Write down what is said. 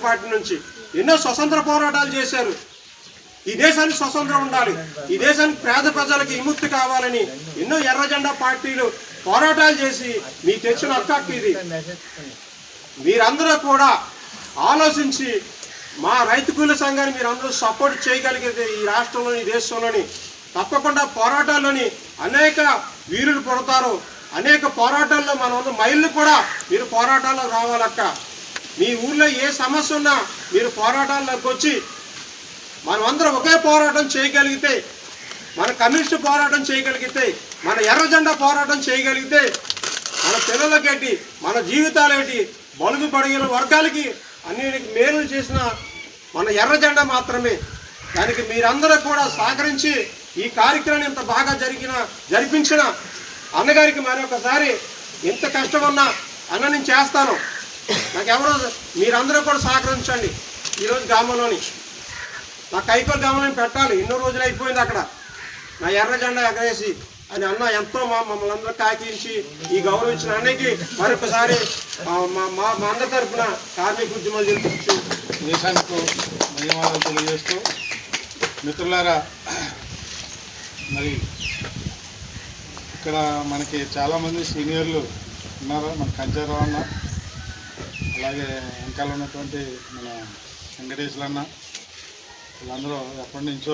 Party నుంచి ఎన్నో స్వతంత్ర పోరాటాలు చేశారు. ఈ దేశానికి స్వతంత్రం ఉండాలి, ఈ దేశానికి పేద ప్రజలకు విముక్తి కావాలని ఎన్నో ఎర్ర జెండా పార్టీలు పోరాటాలు చేసి మీకు తెచ్చిన హక్కు ఇది. మీరందరూ కూడా ఆలోచించి మా రైతు కూలీల సంఘాన్ని మీరందరూ సపోర్ట్ చేయగలిగితే ఈ రాష్ట్రంలోని ఈ దేశంలోని తప్పకుండా పోరాటాల్లోని అనేక వీరులు పుడతారు. అనేక పోరాటాల్లో మన మహిళలు కూడా మీరు పోరాటాల్లో రావాలక్క. మీ ఊళ్ళో ఏ సమస్య ఉన్నా మీరు పోరాటాల్లోకి వచ్చి మనమందరం ఒకే పోరాటం చేయగలిగితే, మన కమ్యూనిస్టు పోరాటం చేయగలిగితే, మన ఎర్ర జెండా పోరాటం చేయగలిగితే మన పిల్లలకేంటి, మన జీవితాలేంటి, బలుగు బడిగిన వర్గాలకి అన్ని మేలు చేసిన మన ఎర్ర జెండా మాత్రమే. దానికి మీరందరూ కూడా సహకరించి ఈ కార్యక్రమాన్ని ఇంత బాగా జరిపించిన అన్నగారికి మరొకసారి ఎంత కష్టమన్నా అన్న నేను చేస్తాను, నాకెవరో మీరందరూ కూడా సహకరించండి. ఈరోజు గ్రామంలోని నా కైకోలు గ్రామంలో పెట్టాలి, ఎన్నో రోజులు అయిపోయింది అక్కడ నా ఎర్ర జెండా ఎగరేసి అని అన్న ఎంతో మమ్మల్ని అందరూ కాకించి ఈ గౌరవించిన అన్నకి మరొకసారి మా అందరి తరఫున కార్మిక ఉద్యమాలు జరిపించు దేశానికి ధన్యవాదాలు తెలియజేస్తూ, మిత్రులారా, మరి ఇక్కడ మనకి చాలామంది సీనియర్లు ఉన్నారు. మన కంచారావు అన్న, అలాగే వెనకాల ఉన్నటువంటి మన వెంకటేశ్వర అన్న, వీళ్ళందరూ ఎప్పటి నుంచో